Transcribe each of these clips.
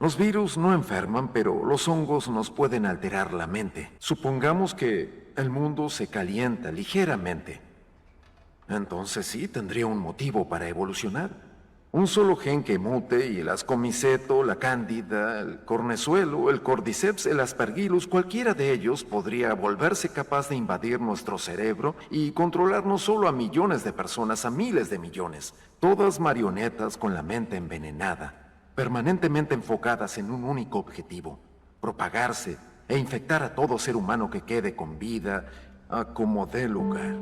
Los virus no enferman, pero los hongos nos pueden alterar la mente. Supongamos que el mundo se calienta ligeramente. Entonces sí, tendría un motivo para evolucionar. Un solo gen que mute y el ascomiceto, la cándida, el cornezuelo, el cordyceps, el aspergillus, cualquiera de ellos podría volverse capaz de invadir nuestro cerebro y controlar no solo a millones de personas, a miles de millones. Todas marionetas con la mente envenenada, permanentemente enfocadas en un único objetivo: propagarse e infectar a todo ser humano que quede con vida, a como dé lugar.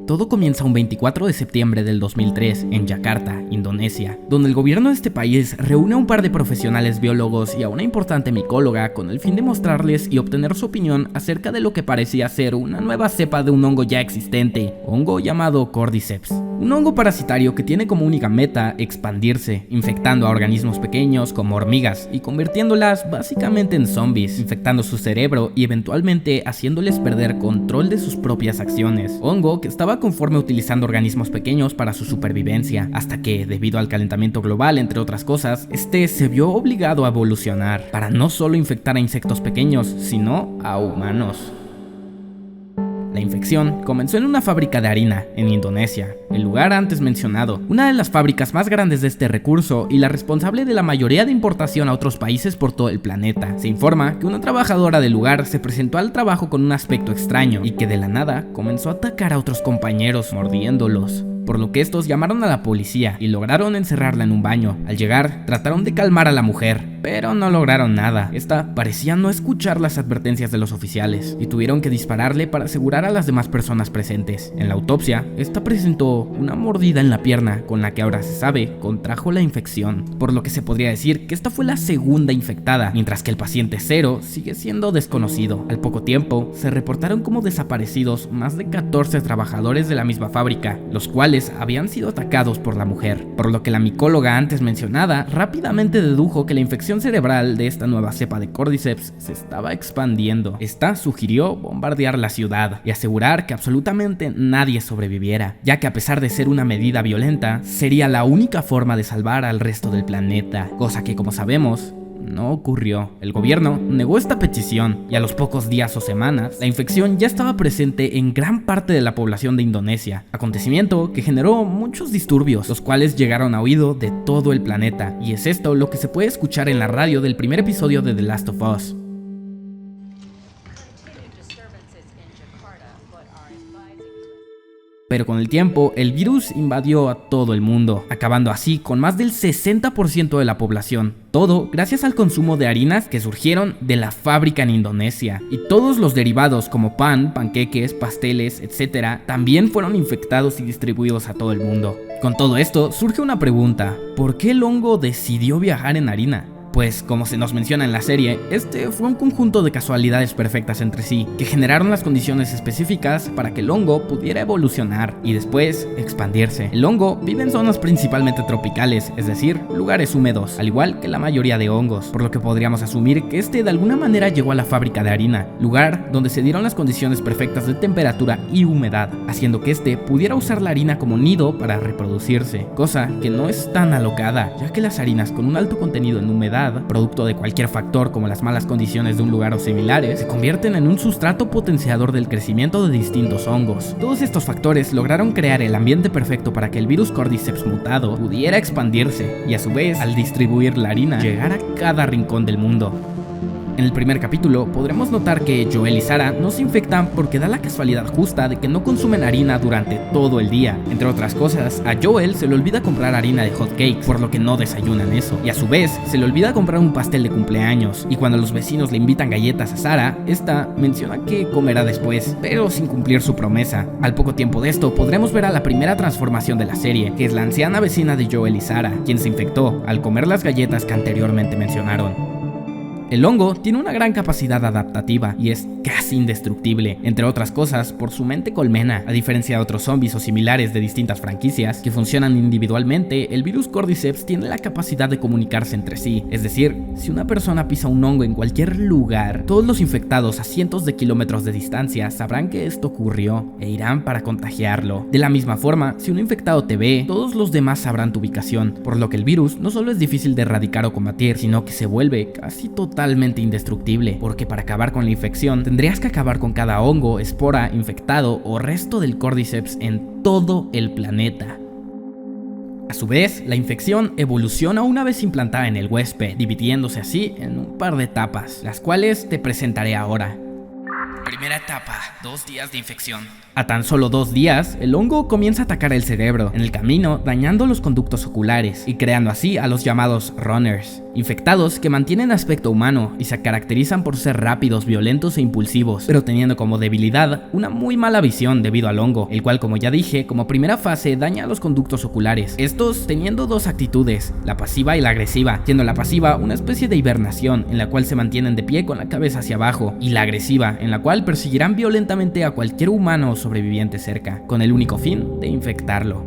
Todo comienza un 24 de septiembre del 2003 en Yakarta, Indonesia, donde el gobierno de este país reúne a un par de profesionales biólogos y a una importante micóloga con el fin de mostrarles y obtener su opinión acerca de lo que parecía ser una nueva cepa de un hongo ya existente, hongo llamado Cordyceps. Un hongo parasitario que tiene como única meta expandirse, infectando a organismos pequeños como hormigas y convirtiéndolas básicamente en zombies, infectando su cerebro y eventualmente haciéndoles perder control de sus propias acciones. Hongo que estaba conforme utilizando organismos pequeños para su supervivencia, hasta que, debido al calentamiento global entre otras cosas, este se vio obligado a evolucionar para no solo infectar a insectos pequeños, sino a humanos. La infección comenzó en una fábrica de harina en Indonesia, el lugar antes mencionado, una de las fábricas más grandes de este recurso y la responsable de la mayoría de importación a otros países por todo el planeta. Se informa que una trabajadora del lugar se presentó al trabajo con un aspecto extraño y que de la nada comenzó a atacar a otros compañeros mordiéndolos, por lo que estos llamaron a la policía y lograron encerrarla en un baño. Al llegar, trataron de calmar a la mujer, pero no lograron nada. Esta parecía no escuchar las advertencias de los oficiales y tuvieron que dispararle para asegurar a las demás personas presentes. En la autopsia, esta presentó una mordida en la pierna con la que ahora se sabe contrajo la infección, por lo que se podría decir que esta fue la segunda infectada, mientras que el paciente cero sigue siendo desconocido. Al poco tiempo, se reportaron como desaparecidos más de 14 trabajadores de la misma fábrica, los cuales habían sido atacados por la mujer, por lo que la micóloga antes mencionada rápidamente dedujo que la infección cerebral de esta nueva cepa de Cordyceps se estaba expandiendo. Esta sugirió bombardear la ciudad y asegurar que absolutamente nadie sobreviviera, ya que a pesar de ser una medida violenta, sería la única forma de salvar al resto del planeta, cosa que, como sabemos, no ocurrió. El gobierno negó esta petición y a los pocos días o semanas, la infección ya estaba presente en gran parte de la población de Indonesia, acontecimiento que generó muchos disturbios, los cuales llegaron a oído de todo el planeta, y es esto lo que se puede escuchar en la radio del primer episodio de The Last of Us. Pero con el tiempo, el virus invadió a todo el mundo, acabando así con más del 60% de la población. Todo gracias al consumo de harinas que surgieron de la fábrica en Indonesia. Y todos los derivados como pan, panqueques, pasteles, etc. también fueron infectados y distribuidos a todo el mundo. Con todo esto, surge una pregunta: ¿por qué el hongo decidió viajar en harina? Pues, como se nos menciona en la serie, este fue un conjunto de casualidades perfectas entre sí, que generaron las condiciones específicas para que el hongo pudiera evolucionar y después expandirse. El hongo vive en zonas principalmente tropicales, es decir, lugares húmedos, al igual que la mayoría de hongos, por lo que podríamos asumir que este de alguna manera llegó a la fábrica de harina, lugar donde se dieron las condiciones perfectas de temperatura y humedad, haciendo que este pudiera usar la harina como nido para reproducirse, cosa que no es tan alocada, ya que las harinas con un alto contenido en humedad, producto de cualquier factor como las malas condiciones de un lugar o similares, se convierten en un sustrato potenciador del crecimiento de distintos hongos. Todos estos factores lograron crear el ambiente perfecto para que el virus Cordyceps mutado pudiera expandirse y a su vez, al distribuir la harina, llegar a cada rincón del mundo. En el primer capítulo podremos notar que Joel y Sarah no se infectan porque da la casualidad justa de que no consumen harina durante todo el día. Entre otras cosas, a Joel se le olvida comprar harina de hot cakes, por lo que no desayunan eso. Y a su vez, se le olvida comprar un pastel de cumpleaños. Y cuando los vecinos le invitan galletas a Sarah, esta menciona que comerá después, pero sin cumplir su promesa. Al poco tiempo de esto, podremos ver a la primera transformación de la serie, que es la anciana vecina de Joel y Sarah, quien se infectó al comer las galletas que anteriormente mencionaron. El hongo tiene una gran capacidad adaptativa y es casi indestructible, entre otras cosas por su mente colmena. A diferencia de otros zombies o similares de distintas franquicias que funcionan individualmente, el virus Cordyceps tiene la capacidad de comunicarse entre sí. Es decir, si una persona pisa un hongo en cualquier lugar, todos los infectados a cientos de kilómetros de distancia sabrán que esto ocurrió e irán para contagiarlo. De la misma forma, si un infectado te ve, todos los demás sabrán tu ubicación, por lo que el virus no solo es difícil de erradicar o combatir, sino que se vuelve casi totalmente indestructible, porque para acabar con la infección tendrías que acabar con cada hongo, espora, infectado o resto del Cordyceps en todo el planeta. A su vez, la infección evoluciona una vez implantada en el huésped, dividiéndose así en un par de etapas, las cuales te presentaré ahora. Primera etapa, 2 días de infección. A tan solo 2 días, el hongo comienza a atacar el cerebro, en el camino dañando los conductos oculares y creando así a los llamados runners, infectados que mantienen aspecto humano y se caracterizan por ser rápidos, violentos e impulsivos, pero teniendo como debilidad una muy mala visión debido al hongo, el cual, como ya dije, como primera fase daña los conductos oculares, estos teniendo 2 actitudes, la pasiva y la agresiva, siendo la pasiva una especie de hibernación en la cual se mantienen de pie con la cabeza hacia abajo, y la agresiva en la cual perseguirán violentamente a cualquier humano o sobreviviente cerca, con el único fin de infectarlo.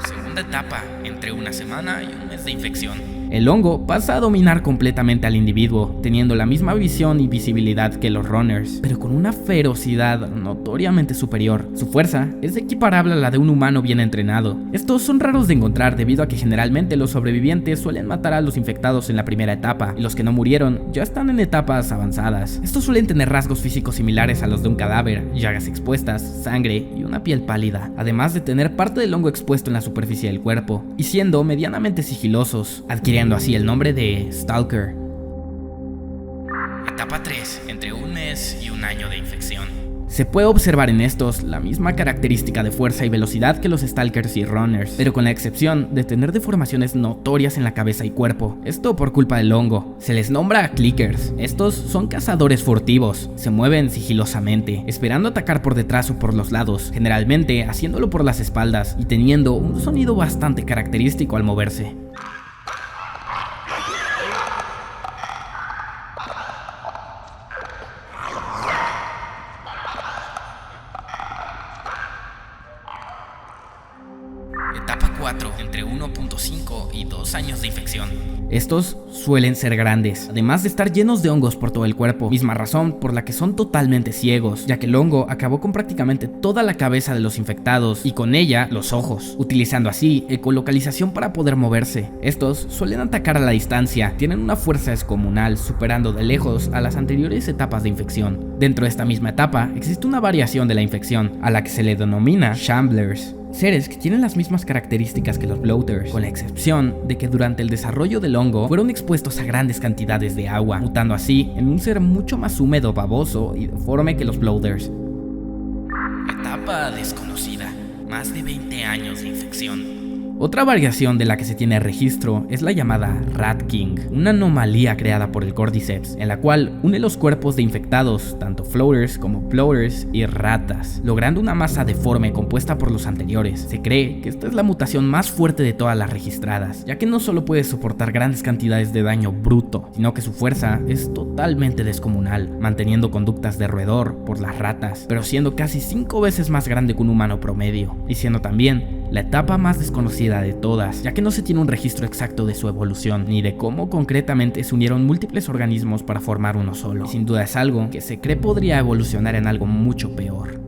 Segunda etapa, entre una semana y un mes de infección. El hongo pasa a dominar completamente al individuo, teniendo la misma visión y visibilidad que los runners, pero con una ferocidad notoriamente superior. Su fuerza es equiparable a la de un humano bien entrenado. Estos son raros de encontrar debido a que generalmente los sobrevivientes suelen matar a los infectados en la primera etapa, y los que no murieron ya están en etapas avanzadas. Estos suelen tener rasgos físicos similares a los de un cadáver, llagas expuestas, sangre y una piel pálida, además de tener parte del hongo expuesto en la superficie del cuerpo, y siendo medianamente sigilosos, adquiriendo así el nombre de Stalker. Etapa 3, entre un mes y un año de infección. Se puede observar en estos la misma característica de fuerza y velocidad que los Stalkers y Runners, pero con la excepción de tener deformaciones notorias en la cabeza y cuerpo, esto por culpa del hongo. Se les nombra Clickers. Estos son cazadores furtivos, se mueven sigilosamente, esperando atacar por detrás o por los lados, generalmente haciéndolo por las espaldas y teniendo un sonido bastante característico al moverse. Etapa 4, entre 1.5 y 2 años de infección. Estos suelen ser grandes, además de estar llenos de hongos por todo el cuerpo, misma razón por la que son totalmente ciegos, ya que el hongo acabó con prácticamente toda la cabeza de los infectados y con ella los ojos, utilizando así ecolocalización para poder moverse. Estos suelen atacar a la distancia, tienen una fuerza descomunal, superando de lejos a las anteriores etapas de infección. Dentro de esta misma etapa existe una variación de la infección, a la que se le denomina Shamblers. Seres que tienen las mismas características que los bloaters, con la excepción de que durante el desarrollo del hongo fueron expuestos a grandes cantidades de agua, mutando así en un ser mucho más húmedo, baboso y deforme que los bloaters. Etapa desconocida, más de 20 años de infección. Otra variación de la que se tiene registro es la llamada Rat King, una anomalía creada por el Cordyceps, en la cual une los cuerpos de infectados, tanto floaters como bloaters y ratas, logrando una masa deforme compuesta por los anteriores. Se cree que esta es la mutación más fuerte de todas las registradas, ya que no solo puede soportar grandes cantidades de daño bruto, sino que su fuerza es totalmente descomunal, manteniendo conductas de roedor por las ratas, pero siendo casi 5 veces más grande que un humano promedio, y siendo también la etapa más desconocida de todas, ya que no se tiene un registro exacto de su evolución, ni de cómo concretamente se unieron múltiples organismos para formar uno solo. Y sin duda es algo que se cree podría evolucionar en algo mucho peor.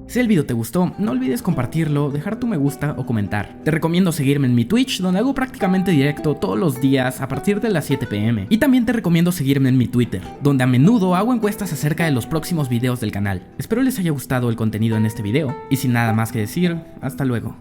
Si el video te gustó, no olvides compartirlo, dejar tu me gusta o comentar. Te recomiendo seguirme en mi Twitch, donde hago prácticamente directo todos los días a partir de las 7 p.m. Y también te recomiendo seguirme en mi Twitter, donde a menudo hago encuestas acerca de los próximos videos del canal. Espero les haya gustado el contenido en este video, y sin nada más que decir, hasta luego.